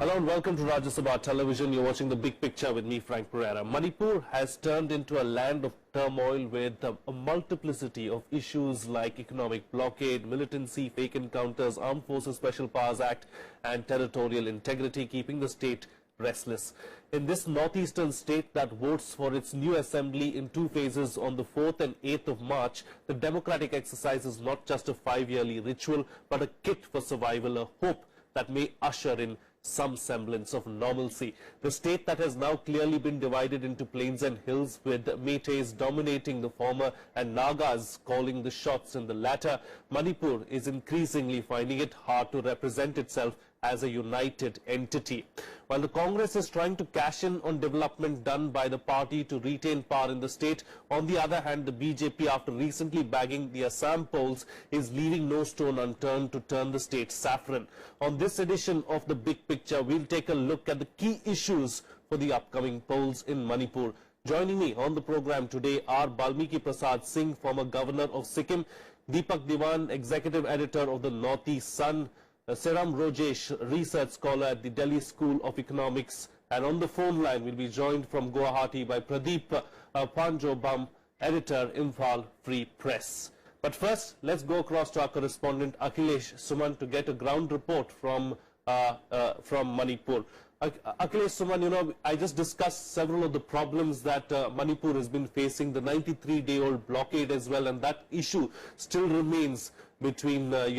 Hello and welcome to Rajya Sabha Television. You're watching The Big Picture with me, Frank Pereira. Manipur has turned into a land of turmoil with a multiplicity of issues like economic blockade, militancy, fake encounters, Armed Forces Special Powers Act and territorial integrity keeping the state restless. In this northeastern state that votes for its new assembly in two phases on the 4th and 8th of March, the democratic exercise is not just a 5-yearly ritual but a kit for survival, a hope that may usher in some semblance of normalcy. The state that has now clearly been divided into plains and hills, with Meiteis dominating the former and Nagas calling the shots in the latter, Manipur is increasingly finding it hard to represent itself as a united entity. While the Congress is trying to cash in on development done by the party to retain power in the state, on the other hand, the BJP, after recently bagging the Assam polls, is leaving no stone unturned to turn the state saffron. On this edition of The Big Picture, we'll take a look at the key issues for the upcoming polls in Manipur. Joining me on the program today are Balmiki Prasad Singh, former governor of Sikkim, Deepak Diwan, executive editor of the Northeast Sun, Seram Rojesh, research scholar at the Delhi School of Economics, and on the phone line we'll be joined from Guwahati by Pradeep Panjobam, editor, Imphal Free Press. But first, let's go across to our correspondent Akhilesh Suman to get a ground report from Manipur. Akhilesh Suman, you know, I just discussed several of the problems that Manipur has been facing, the 93-day-old blockade as well, and that issue still remains between, the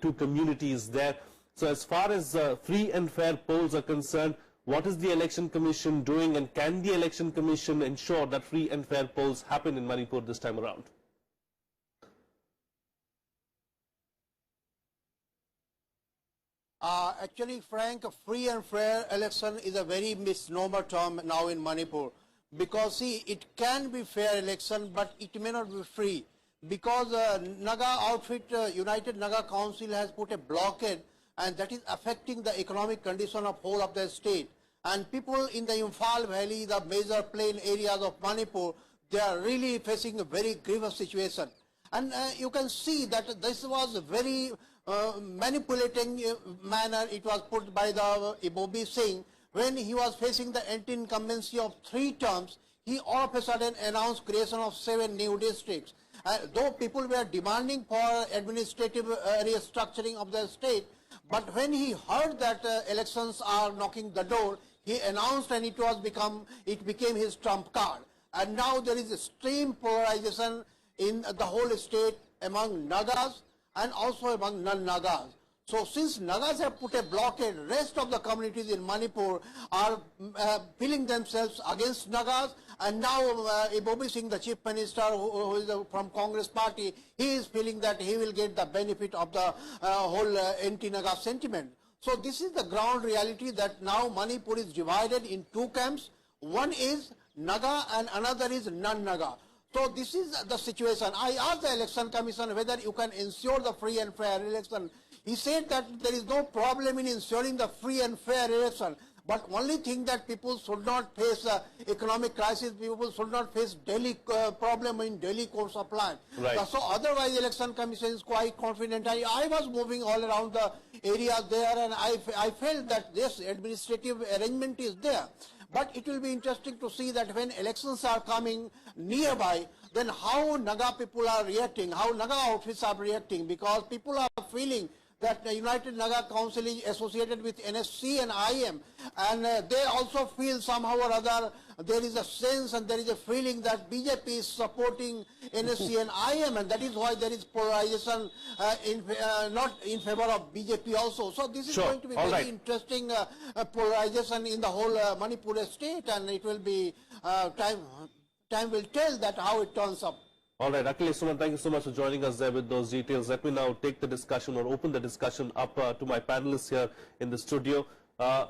two communities there. So as far as free and fair polls are concerned, what is the Election Commission doing, and can the Election Commission ensure that free and fair polls happen in Manipur this time around? Actually, Frank, a free and fair election is a very misnomer term now in Manipur, because see, it can be fair election, but it may not be free, because Naga outfit, United Naga Council has put a blockade, and that is affecting the economic condition of whole of the state. And people in the Imphal Valley, the major plain areas of Manipur, they are really facing a very grievous situation. And you can see that this was a very manipulating manner it was put by the Ibobi Singh. When he was facing the anti-incumbency of 3 terms, he all of a sudden announced creation of 7 new districts. Though people were demanding for administrative restructuring of the state, but when he heard that elections are knocking the door, he announced, and it became his trump card. And now there is extreme polarization in the whole state among Nagas and also among non-Nagas. So since Nagas have put a blockade, rest of the communities in Manipur are feeling themselves against Nagas, and now Ibobi Singh, the chief minister, who is from Congress party, he is feeling that he will get the benefit of the whole anti-Naga sentiment. So this is the ground reality, that now Manipur is divided in 2 camps. One is Naga and another is non-Naga. So this is the situation. I asked the Election Commission whether you can ensure the free and fair election. He said that there is no problem in ensuring the free and fair election, but only thing that people should not face economic crisis, people should not face daily problem in daily course of life. Right. So otherwise Election Commission is quite confident. I was moving all around the area there, and I felt that this administrative arrangement is there. But it will be interesting to see that when elections are coming nearby, then how Naga people are reacting, how Naga outfits are reacting, because people are feeling that the United Naga Council is associated with NSC and IM, and they also feel somehow or other there is a sense and there is a feeling that BJP is supporting NSC and IM, and that is why there is polarization not in favor of BJP also. So this is going to be very interesting polarization in the whole Manipur state, and it will be time will tell that how it turns up. All right, Akhilesh Suman, thank you so much for joining us there with those details. Let me now take the discussion, or open the discussion up to my panelists here in the studio. Mr.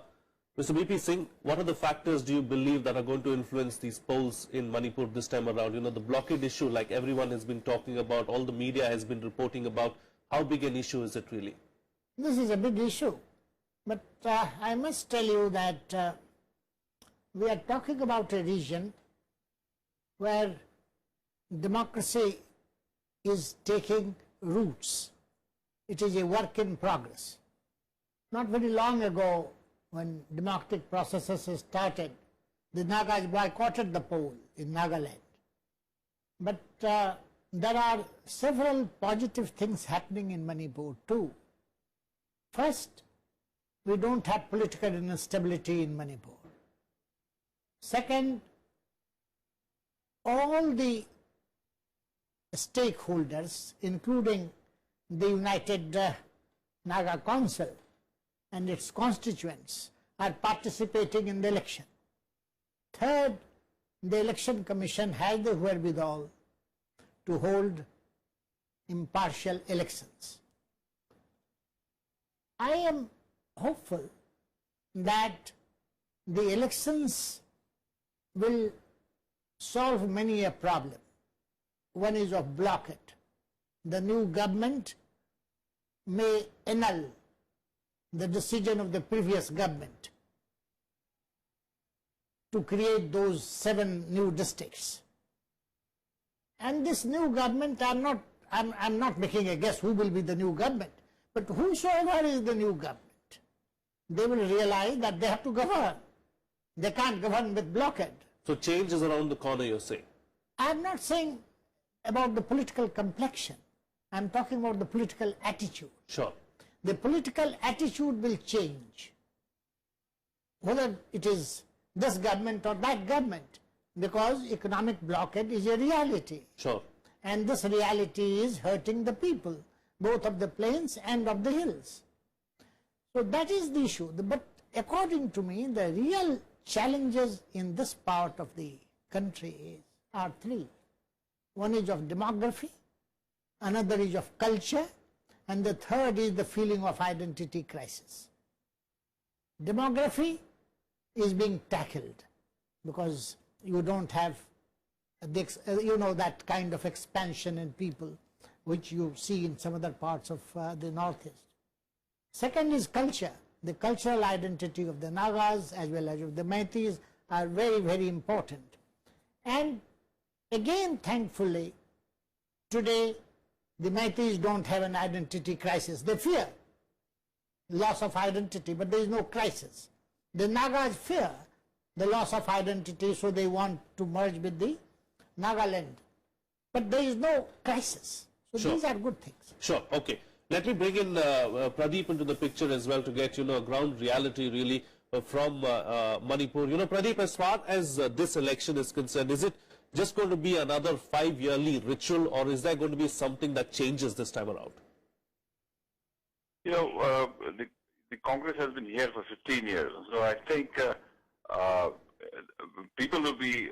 BP Singh, what are the factors do you believe that are going to influence these polls in Manipur this time around? You know, the blockade issue, like everyone has been talking about, all the media has been reporting about, how big an issue is it really? This is a big issue, but I must tell you that we are talking about a region where democracy is taking roots. It is a work in progress. Not very long ago, when democratic processes started, the Nagas boycotted the poll in Nagaland. But there are several positive things happening in Manipur too. First, we don't have political instability in Manipur. Second, all the stakeholders, including the United Naga Council and its constituents, are participating in the election. Third, the Election Commission has the wherewithal to hold impartial elections. I am hopeful that the elections will solve many a problem. One is of blockade. The new government may annul the decision of the previous government to create those 7 new districts. And this new government, I'm not making a guess who will be the new government, but whosoever is the new government, they will realize that they have to govern. They can't govern with blockade. So change is around the corner, you're saying? I'm not saying about the political complexion. I'm talking about the political attitude. Sure. The political attitude will change, whether it is this government or that government, because economic blockade is a reality. Sure. And this reality is hurting the people, both of the plains and of the hills. So that is the issue. But according to me, the real challenges in this part of the country are 3. One is of demography, another is of culture, and the third is the feeling of identity crisis. Demography is being tackled because you don't have that kind of expansion in people which you see in some other parts of the northeast. Second is culture. The cultural identity of the Nagas as well as of the Meiteis are very, very important. And again, thankfully, today the Meiteis don't have an identity crisis. They fear loss of identity, but there is no crisis. The Nagas fear the loss of identity, so they want to merge with the Nagaland. But there is no crisis. So Sure. These are good things. Sure, okay. Let me bring in Pradeep into the picture as well to get, a ground reality really from Manipur. Pradeep, as far as this election is concerned, is it just going to be another 5-yearly ritual, or is there going to be something that changes this time around? The Congress has been here for 15 years, so I think people will be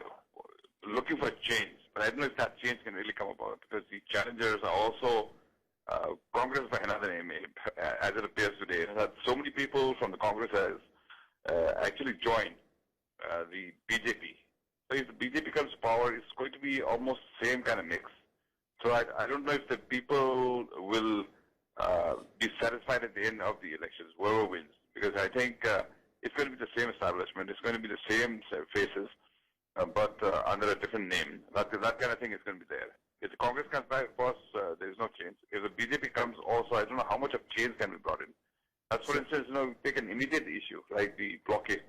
looking for a change, but I don't know if that change can really come about, because the challengers are also Congress by another name, as it appears today. That so many people from the Congress has actually joined the BJP. So if the BJP comes to power, it's going to be almost the same kind of mix. So I don't know if the people will be satisfied at the end of the elections, whoever wins, because I think it's going to be the same establishment, it's going to be the same faces, but under a different name. That kind of thing is going to be there. If the Congress comes back, of course, there is no change. If the BJP comes also, I don't know how much of change can be brought in. As for instance, take an immediate issue like the blockade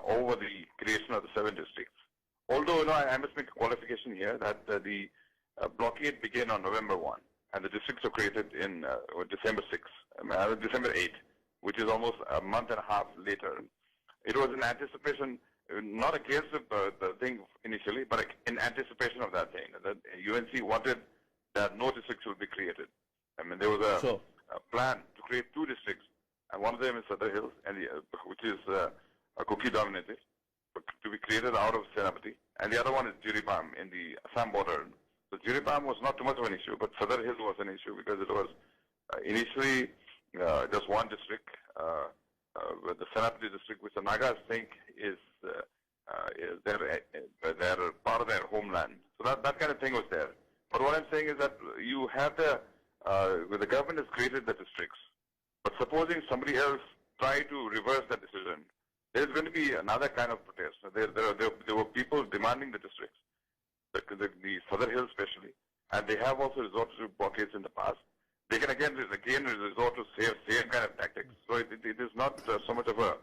over the creation of the 7 districts. Although, I must make a qualification here that the blockade began on November 1, and the districts were created in December 8, which is almost a month and a half later. It was in anticipation, not against the thing initially, but in anticipation of that thing. The UNC wanted that no districts will be created. There was a plan to create 2 districts, and one of them is Sadar Hills, and which is Kuki dominated, to be created out of Senapati, and the other one is Jiribam in the Assam border. So Jiribam was not too much of an issue, but Sadar Hills was an issue because it was initially just one district, the Senapati district, which the Nagas think is their part of their homeland. So that kind of thing was there. But what I'm saying is that you have the government has created the districts, but supposing somebody else try to reverse that decision, there's going to be another kind of protest. There were people demanding the districts, the Sadar Hills especially, and they have also resorted to blockades in the past. they can again resort to same kind of tactics. So it is not so much of a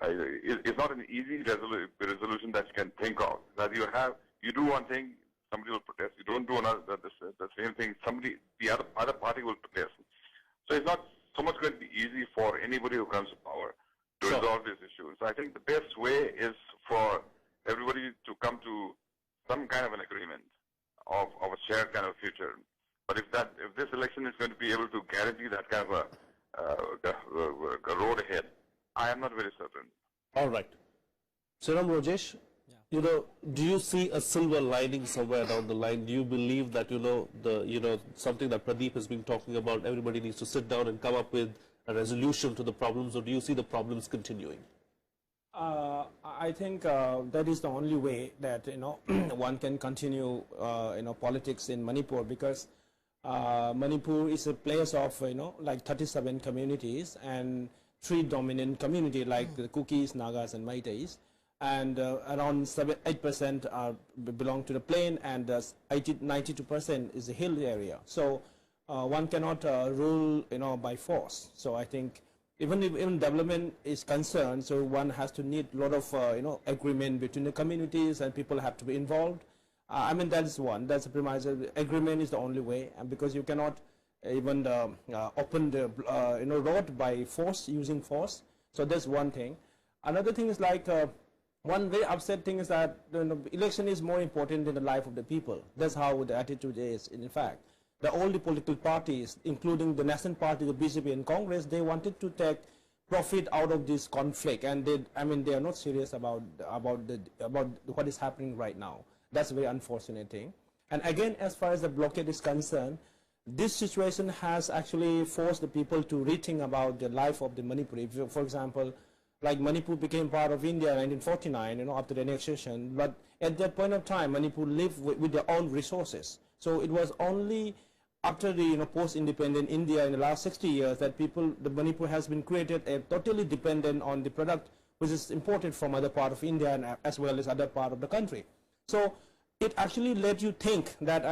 it's not an easy resolution that you can think of. That you do one thing, somebody will protest. You don't do another the same thing, the other party will protest. So it's not so much going to be easy for anybody who comes to power to resolve this issue. So I think the best way is for everybody to come to some kind of an agreement of a shared kind of future. But if this election is going to be able to guarantee that kind of a road ahead, I am not very certain. All right. Sriram Rajesh, do you see a silver lining somewhere down the line? Do you believe that, something that Pradeep has been talking about, everybody needs to sit down and come up with a resolution to the problems, or do you see the problems continuing? I think that is the only way that, one can continue, politics in Manipur, because Manipur is a place of, like 37 communities and 3 dominant communities like the Kukis, Nagas and Meiteis, and around 8% belong to the plain, and 92% is the hill area. So one cannot rule, by force. So I think even development is concerned, so one has to need a lot of agreement between the communities, and people have to be involved. I mean, that is one. That's the premise. Agreement is the only way, and because you cannot even open the road by force, using force. So that's one thing. Another thing is like one very upset thing is that election is more important in the life of the people. That's how the attitude is. In fact, all the political parties, including the National Party, the BJP and Congress, they wanted to take profit out of this conflict, and they are not serious about what is happening right now. That's a very unfortunate thing. And again, as far as the blockade is concerned, this situation has actually forced the people to rethink about the life of the Manipuri. For example, like Manipur became part of India in 1949, after the annexation. But at that point of time, Manipur lived with their own resources. So it was only after the post-independent India in the last 60 years that the Manipur has been created totally dependent on the product which is imported from other part of India and as well as other part of the country. So it actually led you think that,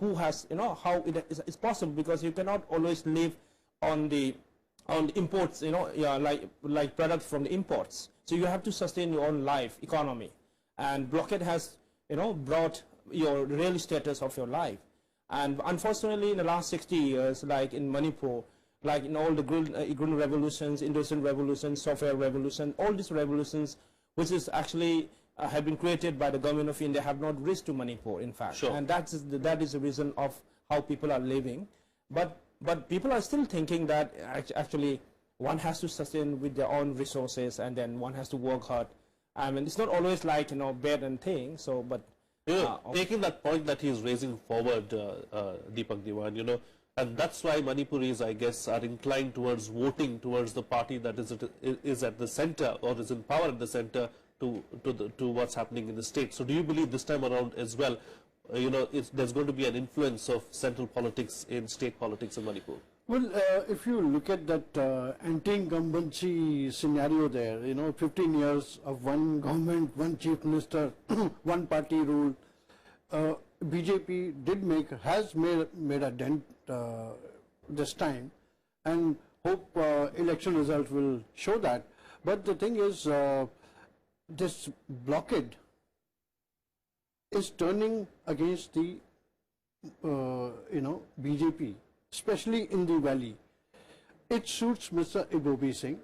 who has, how it is possible, because you cannot always live on the imports, like products from the imports. So you have to sustain your own life, economy. And blockade has, brought your real status of your life. And unfortunately, in the last 60 years, like in Manipur, like in all the green revolutions, industrial revolutions, software revolution, all these revolutions, which is actually have been created by the government of India, have not reached to Manipur, in fact. Sure. And that is the reason of how people are living. But people are still thinking that actually one has to sustain with their own resources, and then one has to work hard. It's not always like, bad and thing. So, but taking that point that he is raising forward, Deepak Diwan, and that's why Manipuris, I guess, are inclined towards voting towards the party that is at the center, or is in power at the center, to what's happening in the state. So do you believe this time around as well, there's going to be an influence of central politics in state politics in Manipur? Well, if you look at that anti-incumbency scenario there, 15 years of one government, one chief minister, one party rule, BJP has made a dent this time, and hope election results will show that. But the thing is, this blockade is turning against the BJP, especially in the valley. It suits Mr. Ibobi Singh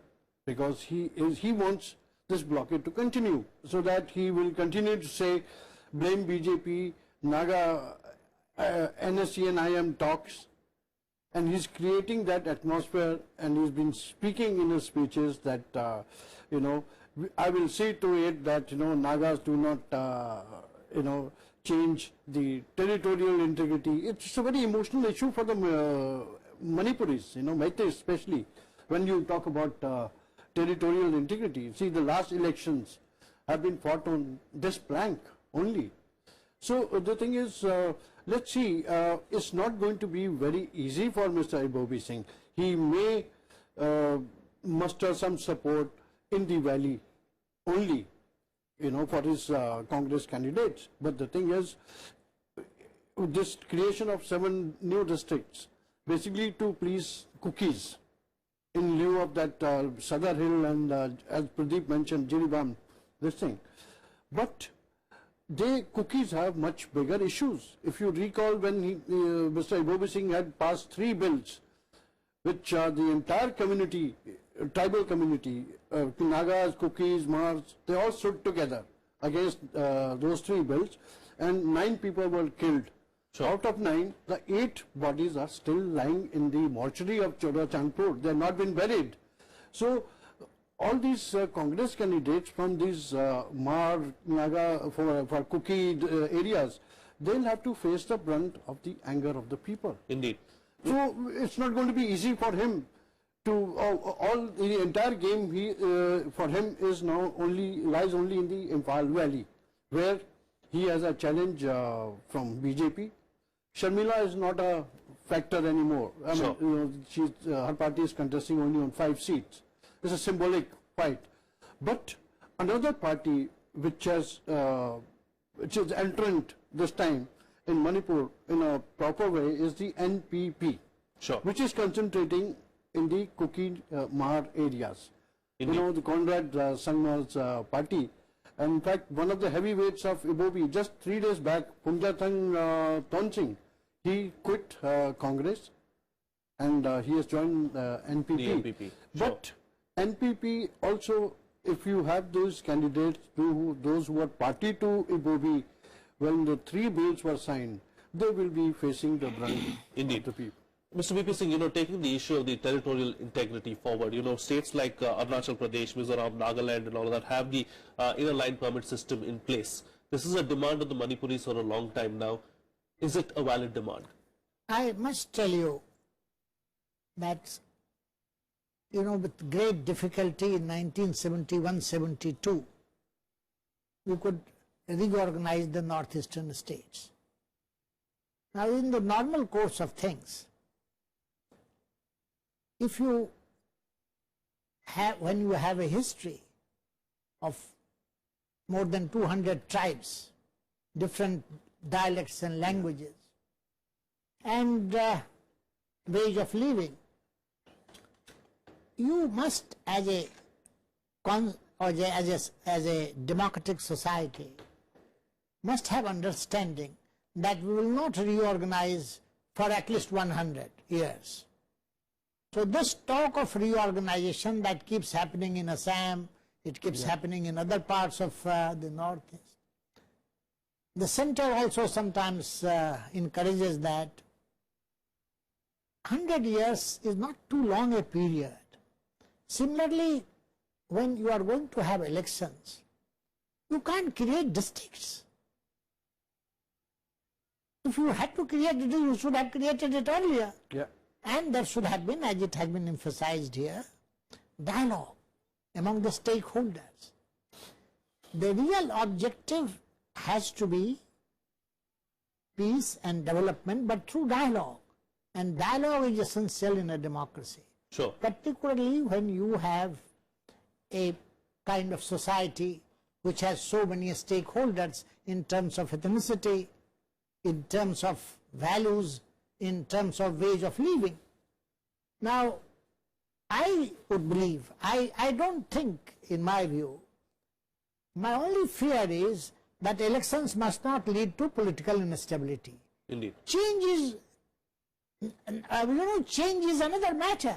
because he wants this blockade to continue, so that he will continue to say, blame BJP, Naga, NSC and IM talks, and he's creating that atmosphere, and he's been speaking in his speeches that I will see to it that Nagas do not change the territorial integrity. It's a very emotional issue for the Manipuris, Meiteis especially, when you talk about territorial integrity. See, the last elections have been fought on this plank only. So the thing is, let's see, it's not going to be very easy for Mr. Ibobi Singh. He may muster some support in the valley only, for his Congress candidates. But the thing is, this creation of 7 new districts basically to please cookies in lieu of that Sadar Hill and as Pradeep mentioned, Jiribam, this thing. But cookies have much bigger issues. If you recall when Mr. Ibobi Singh had passed 3 bills, which the entire community, tribal community, Nagas, Cookies, Mars, they all stood together against those 3 bills, and 9 people were killed. Sure. Out of 9, the 8 bodies are still lying in the mortuary of Chodachandpur. They have not been buried. So all these Congress candidates from these Mar, Naga, for Cookie areas, they'll have to face the brunt of the anger of the people. Indeed. So it's not going to be easy for him to all the entire game. For him is now lies only in the Imphal Valley, where he has a challenge from BJP. Sharmila is not a factor anymore. I Sure. mean, her party is contesting only on 5 seats. It's a symbolic fight. But another party which is entrant this time in Manipur in a proper way is the NPP, Sure. which is concentrating in the Kuki Mar areas. Indeed. You know, the Conrad Sangmal's party. And in fact, one of the heavyweights of Ibobi, just 3 days back, Punjathang Tonsing, he quit Congress and he has joined NPP. The NPP. But NPP also, if you have those candidates, those who are party to Ibobi, when the 3 bills were signed, they will be facing the brunt Indeed. of the people. Mr. VP Singh, taking the issue of the territorial integrity forward, states like Arunachal Pradesh, Mizoram, Nagaland and all of that have the inner line permit system in place. This is a demand of the Manipuris for a long time now. Is it a valid demand? I must tell you that, with great difficulty in 1971-72, we could reorganize the northeastern states. Now, in the normal course of things, if you have, when you have a history of more than 200 tribes, different dialects and languages, and ways of living, you must, as a democratic society, must have understanding that we will not reorganize for at least 100 years. So this talk of reorganization that keeps happening in Assam, it keeps happening in other parts of the northeast. The center also sometimes encourages that. 100 years is not too long a period. Similarly, when you are going to have elections, you can't create districts. If you had to create it, you should have created it earlier. Yeah. And there should have been, as it has been emphasized here, dialogue among the stakeholders. The real objective has to be peace and development, but through dialogue. And dialogue is essential in a democracy. Sure. Particularly when you have a kind of society which has so many stakeholders in terms of ethnicity, in terms of values, in terms of ways of living. Now, I would believe, I don't think, in my view, my only fear is that elections must not lead to political instability. Indeed. Change is, change is another matter.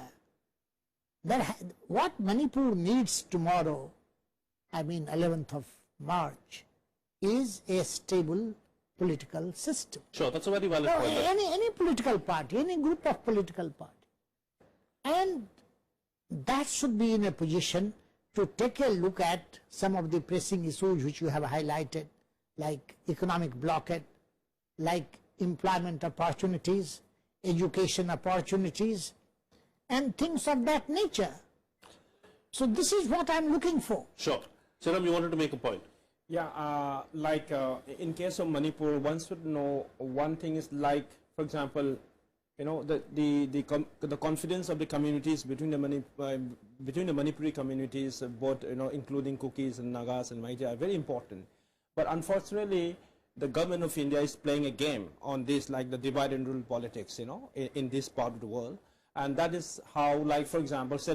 What Manipur needs tomorrow, 11th of March, is a stable political system. Sure, that's a very valid No, point. any political party, any group of political party. And that should be in a position to take a look at some of the pressing issues which you have highlighted, like economic blockade, like employment opportunities, education opportunities, and things of that nature. So this is what I'm looking for. Sure. Siram, you wanted to make a point. Yeah, in case of Manipur, one should know one thing is like, for example, the confidence of the communities between the Manipuri communities, both including Kukis and Nagas and Maiti, are very important. But unfortunately, the government of India is playing a game on this, like the divide and rule politics, you know, in this part of the world. And that is how, like, for example, say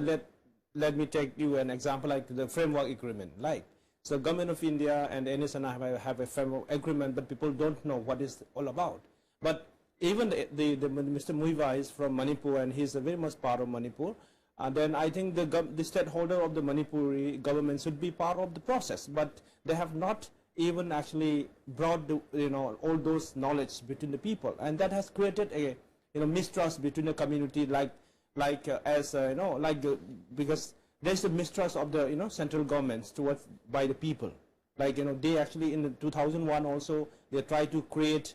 let me take you an example like the framework agreement. Like, so government of India and NSNI have a framework agreement, but people don't know what it's all about. But even Mr. Muiva is from Manipur, and he's very much part of Manipur. And then I think the stakeholder of the Manipuri government should be part of the process, but they have not even actually brought the, all those knowledge between the people, and that has created a mistrust between the community, because there's a mistrust of the central governments towards by the people. Like they actually in the 2001 also they tried to create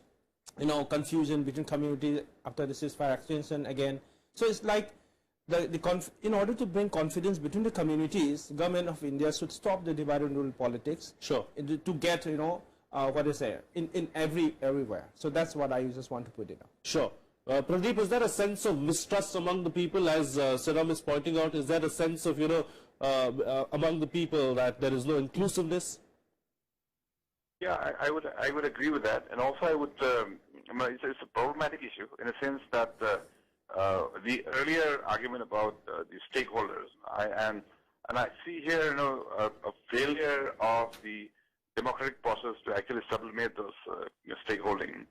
confusion between community after the ceasefire extension again. So it's like in order to bring confidence between the communities, government of India should stop the divide and rule politics. Sure. To get what is there in everywhere. So that's what I just want to put it out. Sure. Pradeep, is there a sense of mistrust among the people, as Saram is pointing out? Is there a sense of among the people that there is no inclusiveness? Yeah, I would agree with that, and also I would. It's a problematic issue in a sense that the earlier argument about the stakeholders, and I see here a failure of the democratic process to actually sublimate those stakeholding.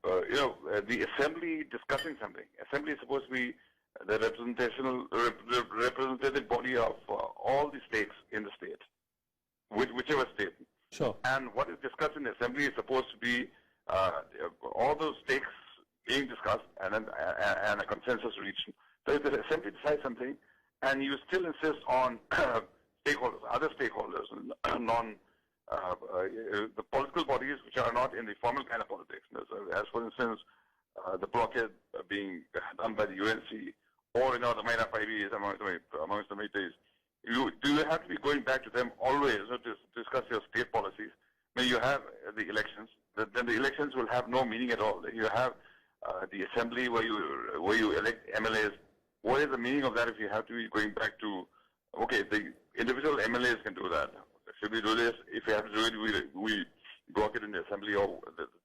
The assembly discussing something. Assembly is supposed to be the representative body of all the states in the state, whichever state. Sure. And what is discussed in the assembly is supposed to be all those stakes being discussed and a consensus reached. So if the assembly decides something and you still insist on stakeholders, other stakeholders, the political bodies which are not in the formal kind of politics, as for instance the blockade being done by the UNC or the Maina Paivis amongst the Meiteis, you have to be going back to them always to discuss your state policies. When you have the elections, then the elections will have no meaning at all. You have the assembly where you elect MLAs. What is the meaning of that if you have to be going back to, okay, the individual MLAs can do that. Should we do this? If we have to do it, we block it in the assembly or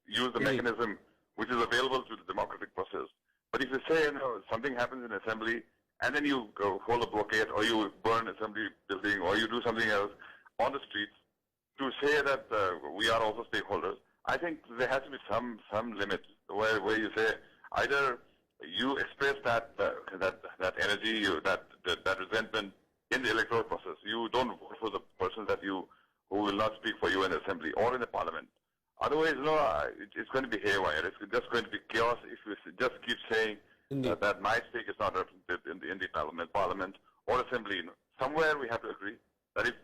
use the mechanism which is available to the democratic process. But if you say something happens in assembly and then you go hold a blockade or you burn assembly building or you do something else on the streets to say that we are also stakeholders, I think there has to be some limit where you say either you express that energy, that resentment in the electoral process. You don't vote for the persons who will not speak for you in the assembly or in the parliament. Otherwise, it's going to be haywire. It's just going to be chaos if you just keep saying that my stake is not represented in the parliament or assembly. Somewhere we have to agree that if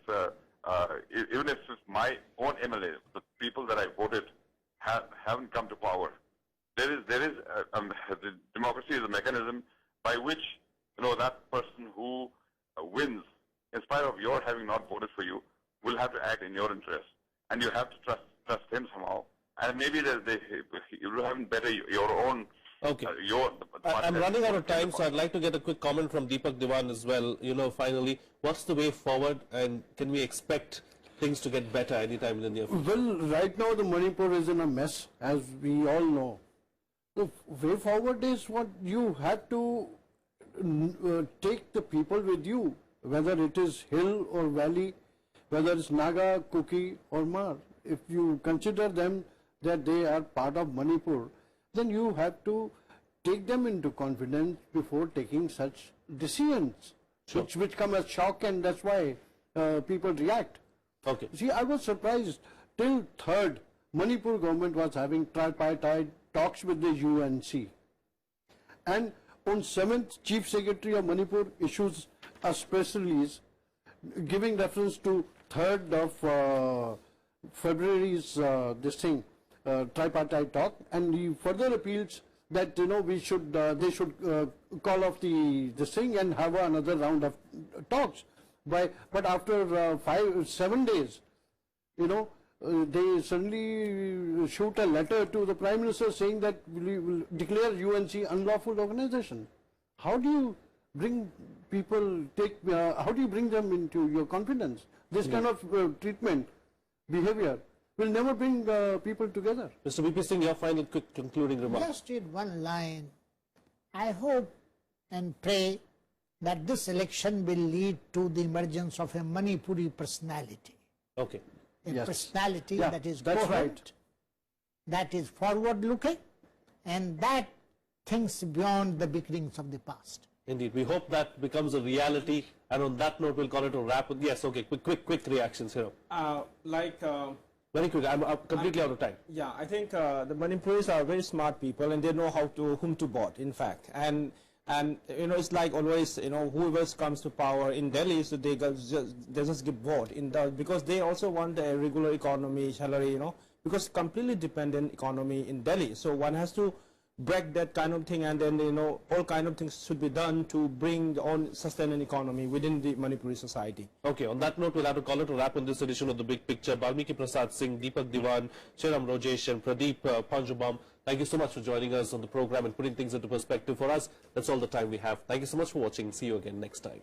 even if my own MLA, the people that I voted, haven't come to power, there is the democracy is a mechanism by which that person who wins, in spite of your having not voted for you, will have to act in your interest, and you have to trust him somehow. And maybe you haven't better your own. Okay. I'm running out of time, so I'd like to get a quick comment from Deepak Diwan as well. Finally, what's the way forward, and can we expect things to get better anytime in the near future? Well, right now the Manipur is in a mess, as we all know. The way forward is what you have to take the people with you, whether it is hill or valley, whether it's Naga, Kuki or Mar. If you consider them that they are part of Manipur, then you have to take them into confidence before taking such decisions, sure, which come as shock, and that's why people react. Okay. See, I was surprised. Till 3rd, Manipur government was having tripartite talks with the UNC. And on 7th, Chief Secretary of Manipur issues a press release giving reference to 3rd of February's tripartite talk, and he further appeals that they should call off this thing and have another round of talks. But after 7 days, they suddenly shoot a letter to the Prime Minister saying that we will declare UNC unlawful organization. How do you bring people, how do you bring them into your confidence? This kind of treatment, behavior, will never bring people together. Mr. VP Singh, your final quick concluding remarks. Just in one line, I hope and pray that this election will lead to the emergence of a Manipuri personality. Okay. A Yes. personality Yeah, that is that's coherent, right. that is forward-looking, and that thinks beyond the beginnings of the past. Indeed. We hope that becomes a reality. And on that note, we'll call it a wrap. Yes, okay. Quick reactions here. Very quick. I'm completely out of time. Yeah, I think the Manipuris are very smart people, and they know whom to vote, in fact. And you know, it's like always, you know, whoever comes to power in Delhi, so they just give vote because they also want a regular economy, salary, you know, because completely dependent economy in Delhi. So one has to break that kind of thing, and then, you know, all kind of things should be done to bring on sustainable economy within the Manipuri society. Okay, on that note, we'll have to call it a wrap on this edition of The Big Picture. Balmiki Prasad Singh, Deepak Diwan, Shriram Rojesh and Pradeep Panjubam, thank you so much for joining us on the program and putting things into perspective for us. That's all the time we have. Thank you so much for watching. See you again next time.